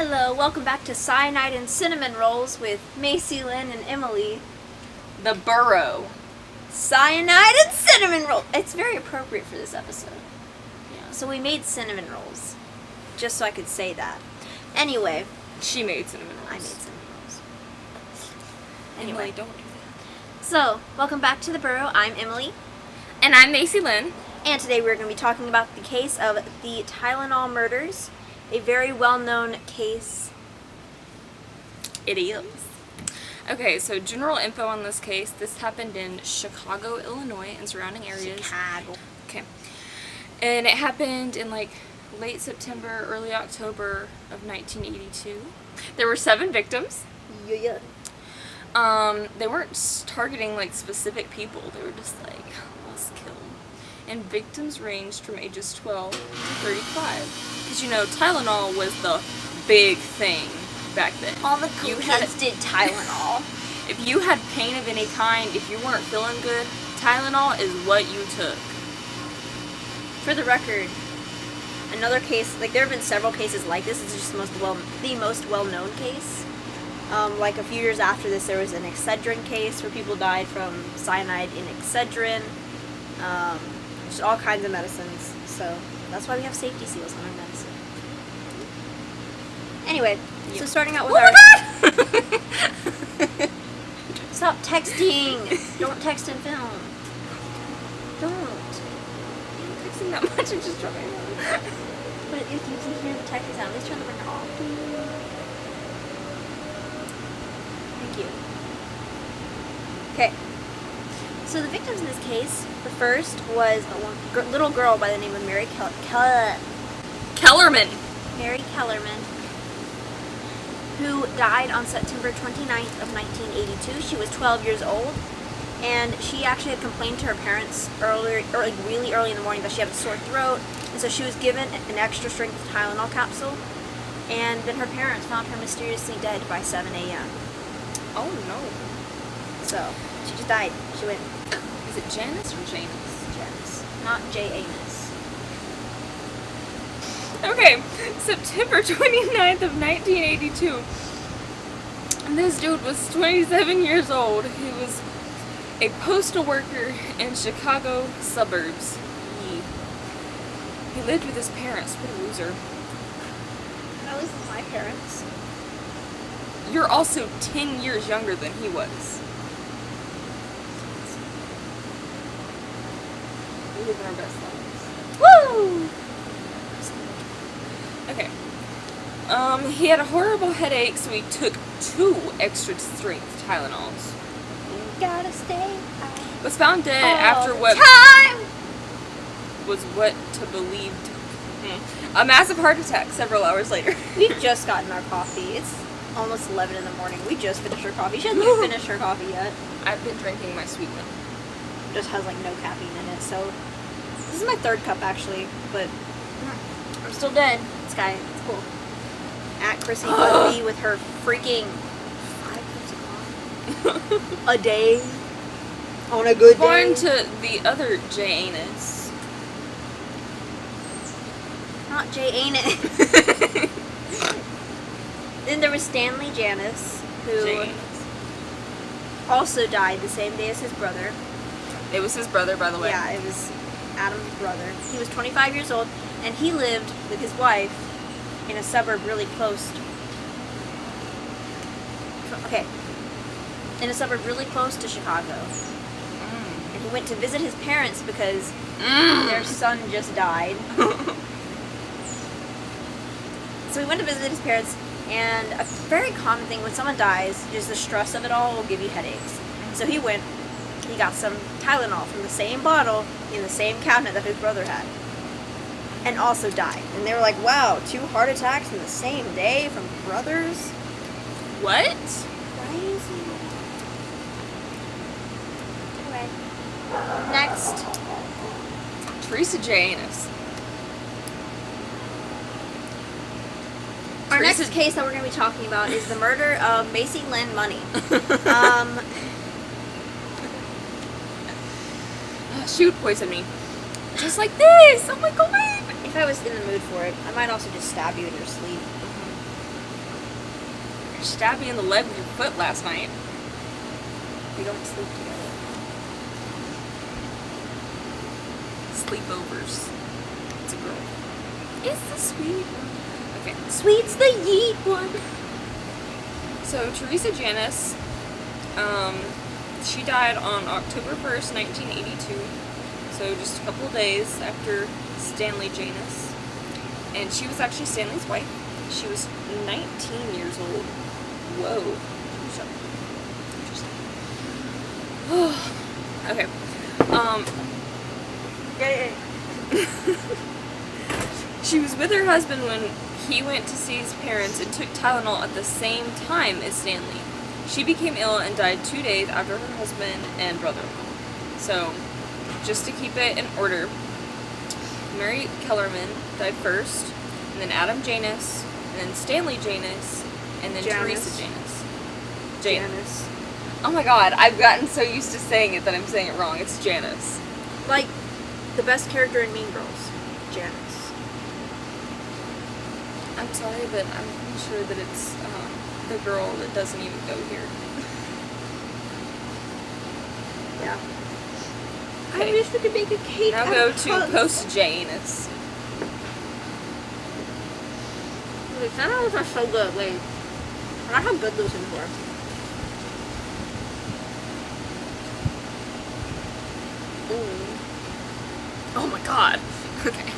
Hello, welcome back to Cyanide and Cinnamon Rolls with Macy, Lynn, and Emily. The Burrow. Cyanide and Cinnamon Roll. It's very appropriate for this episode. Yeah, so we made cinnamon rolls, just so I could say that. Anyway. She made cinnamon rolls. I made cinnamon rolls. Anyway, Anyway, don't do that. so welcome back to the Burrow. I'm Emily, And I'm Macy Lynn. and today we're going to be talking about the case of the Tylenol Murders, a very well-known case. It is. Okay, so general info on this case. This happened in Chicago, Illinois, and surrounding areas. Chicago. Okay. And it happened in like late September, early October of 1982. There were 7 victims. Yeah. They weren't targeting like specific people. They were just like, let's kill them. And victims ranged from ages 12 to 35. Because you know, Tylenol was the big thing back then. All the cool kids did Tylenol. If you had pain of any kind, if you weren't feeling good, Tylenol is what you took. For the record, another case, like there have been several cases like this. It's just the most well-known case. Like a few years after this, there was an Excedrin case where people died from cyanide in Excedrin. Just all kinds of medicines. So that's why we have safety seals on our medicine. Anyway, so starting out with Stop texting! Don't text and film. Don't. I'm texting that much and just dropping it. But if you can hear the texting sound, at least turn the ringer off. Thank you. Okay. So the victims in this case, the first was a little girl by the name of Mary Kellerman. Mary Kellerman, who died on September 29th of 1982. She was 12 years old, and she actually had complained to her parents really early in the morning that she had a sore throat, and so she was given an extra strength Tylenol capsule, and then her parents found her mysteriously dead by 7 a.m. Oh no. So, she just died. She went, Is it Janice or Janus? Janice, not J-Anus. Okay, September 29th of 1982. And this dude was 27 years old. He was a postal worker in Chicago suburbs. He lived with his parents. What a loser. At least with my parents. You're also 10 years younger than he was. We live in our best lives. Woo! Okay. He had a horrible headache, so he took 2 extra strength Tylenols. You gotta stay high. Was found dead after what time! was what to believe a massive heart attack several hours later. We've just gotten our coffee. It's almost 11 in the morning. We just finished our coffee. She hasn't even finished her coffee yet. I've been drinking my sweet milk. Just has like no caffeine in it. So this is my 3rd cup actually, but I'm still dead. This guy, it's cool. At Chrissy Busby with her freaking 5 cups of coffee a day on a good day. Born to the other Janus. Not Jay Anus. Then there was Stanley Janus, who Janus. also died the same day as his brother. It was his brother, by the way. Yeah, it was Adam's brother. He was 25 years old, and he lived with his wife in a suburb really close. In a suburb really close to Chicago. And he went to visit his parents because their son just died. So he went to visit his parents, and a very common thing when someone dies, just the stress of it all will give you headaches. So he got some Tylenol from the same bottle in the same cabinet that his brother had, and also died. And they were like, wow, 2 heart attacks in the same day from brothers? What? Crazy. Anyway, next. Teresa Janus. Our next case that we're going to be talking about is the murder of Macy Lynn Money. She would poison me. Just like this! Oh my god! If I was in the mood for it, I might also just stab you in your sleep. stabbed me in the leg with your foot last night. We don't sleep together. Sleepovers. It's a girl. It's the sweet one. Okay. Sweet's the yeet one. So Teresa Janice, she died on October 1st, 1982. So just a couple of days after Stanley Janus. And she was actually Stanley's wife. She was 19 years old. Whoa. Interesting. Okay. She was with her husband when he went to see his parents and took Tylenol at the same time as Stanley. She became ill and died 2 days after her husband and brother-in-law. So, just to keep it in order, Mary Kellerman died first, and then Adam Janus, and then Stanley Janus, and then Janus. Teresa Janus. Janice. Oh my god, I've gotten so used to saying it that I'm saying it wrong. It's Janice. Like the best character in Mean Girls, Janice. I'm sorry, but I'm pretty sure that it's the girl that doesn't even go here. Yeah. Okay. I wish we could make a cake. Now out go of to hugs. post-Janus. The Sentinels are so good. Like, I forgot how good those things were. Ooh. Oh my god. Okay.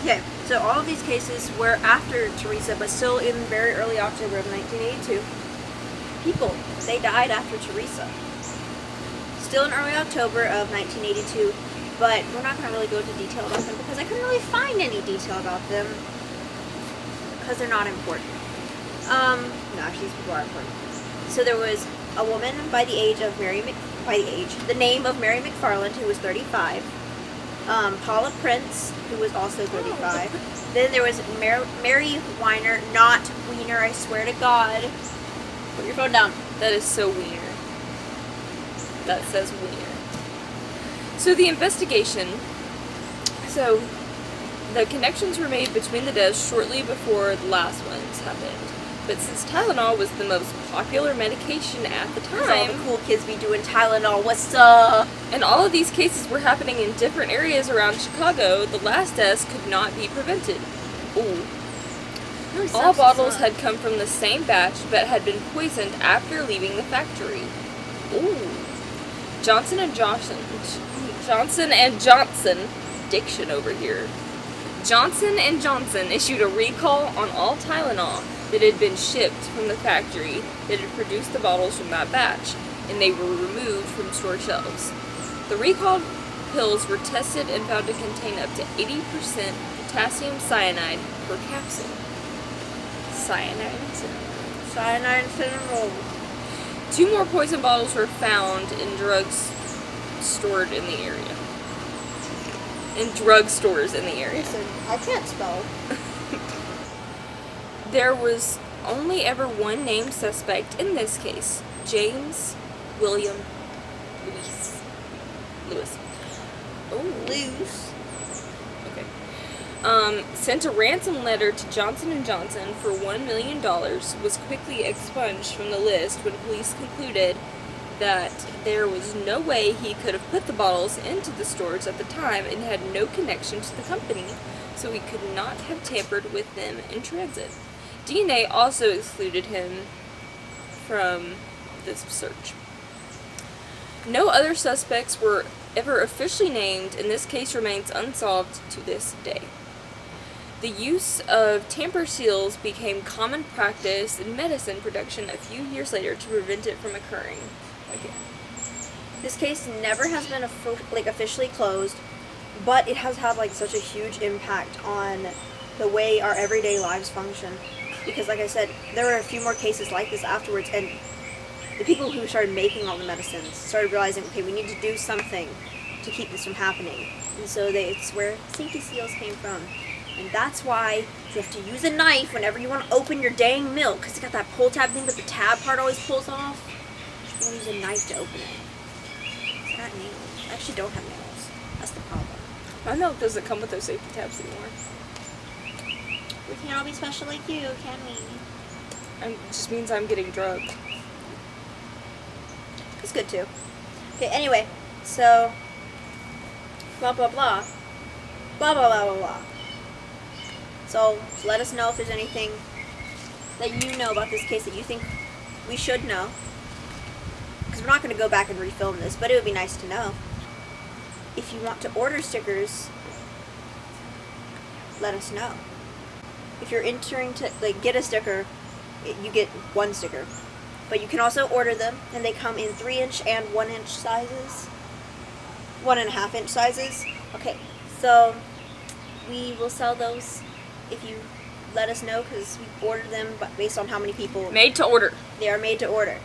Okay, so all of these cases were after Teresa, but still in very early October of 1982. People, they died after Teresa. Still in early October of 1982, but we're not going to really go into detail about them because I couldn't really find any detail about them because they're not important. No, actually these people are important. So there was a woman by the name of Mary McFarland, who was 35. Paula Prince, who was also 35. Then there was Mary Weiner, not Wiener, I swear to God. Put your phone down. That is so wiener. That says wiener. So the investigation. So the connections were made between the deaths shortly before the last ones happened. But since Tylenol was the most popular medication at the Because all time, the cool kids be doing Tylenol, what's up? and all of these cases were happening in different areas around Chicago, the last deaths could not be prevented. Ooh. All bottles had come from the same batch, but had been poisoned after leaving the factory. Ooh. Johnson and Johnson, diction over here. Johnson and Johnson issued a recall on all Tylenol that had been shipped from the factory that had produced the bottles from that batch, and they were removed from store shelves. The recalled pills were tested and found to contain up to 80% potassium cyanide per capsule. Cyanide and cinnamon. 2 more poison bottles were found in drugs stored in the area. In drugstores in the area. Listen, I can't spell. There was only ever one named suspect in this case, James William Lewis. Oh, Loose. okay. Sent a ransom letter to Johnson & Johnson for $1 million, was quickly expunged from the list when police concluded that there was no way he could have put the bottles into the stores at the time and had no connection to the company, so he could not have tampered with them in transit. DNA also excluded him from this search. No other suspects were ever officially named, and this case remains unsolved to this day. The use of tamper seals became common practice in medicine production a few years later to prevent it from occurring again. This case never has been officially closed, but it has had such a huge impact on the way our everyday lives function. Because like I said, there were a few more cases like this afterwards, and the people who started making all the medicines started realizing, okay, we need to do something to keep this from happening. And so it's where safety seals came from. And that's why you have to use a knife whenever you want to open your dang milk, because it's got that pull tab thing, but the tab part always pulls off. You want to use a knife to open it. It's got nails. I actually don't have nails. That's the problem. My milk doesn't come with those safety tabs anymore. We can't all be special like you, can we? It just means I'm getting drugged. It's good too. Okay, anyway, so blah blah blah. Blah blah blah blah blah. So let us know if there's anything that you know about this case that you think we should know. Because we're not going to go back and refilm this, but it would be nice to know. If you want to order stickers, let us know. If you're entering to get a sticker, you get one sticker. But you can also order them, and they come in 3-inch and 1-inch sizes. 1.5-inch sizes. Okay, so we will sell those if you let us know, because we order them based on how many people. Made to order. They are made to order.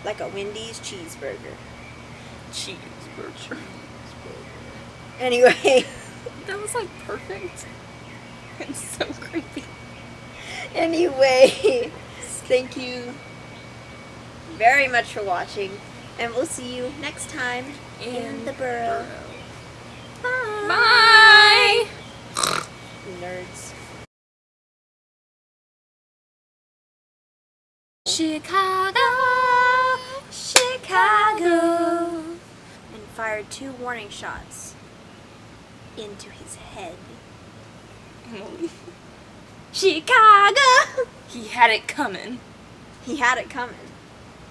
Like a Wendy's cheeseburger. Cheeseburger. Anyway. That was like perfect. It's so creepy. Anyway, thank you very much for watching, and we'll see you next time in the burrow. Bye. Nerds. Chicago. And fired 2 warning shots into his head. Chicago! He had it coming. He had it coming.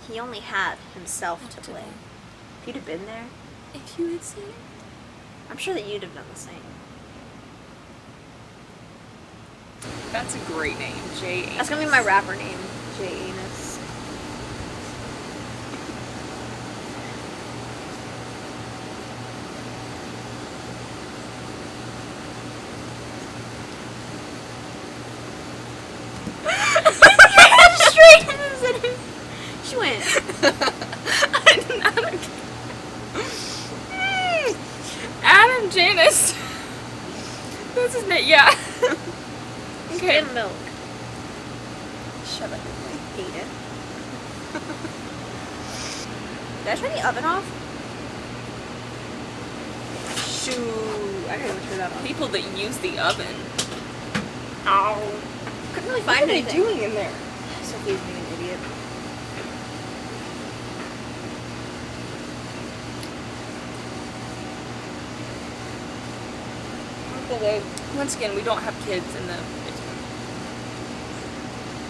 He only had himself to blame. If you'd have been there, If you had seen it. I'm sure that you'd have done the same. That's a great name, J. That's gonna be my rapper name, J. Anus. Straight into the center. She went. Adam Janus. That's his name, yeah. Okay. Skim milk. Shut up. I hate it. Did I turn the oven off? Shoot. I gotta go turn that off. People that use the oven. Ow. Couldn't really What find are they anything. doing in there? Sophie's being an idiot. Once again, we don't have kids in the basement.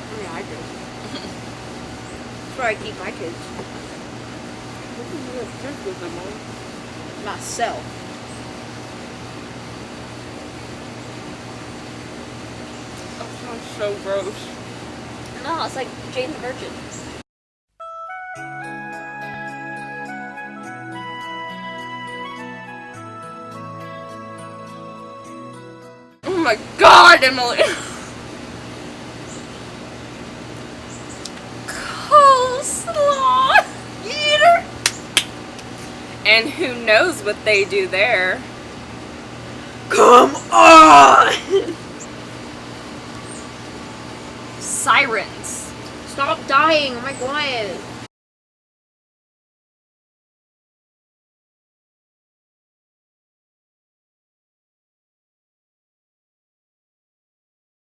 I mean, I do. That's where I keep my kids. Myself. That sounds so gross. No, it's like Jane the Virgin. Oh my god, Emily! Coleslaw! Eater! And who knows what they do there? Come on! Sirens. Stop dying! Oh my god!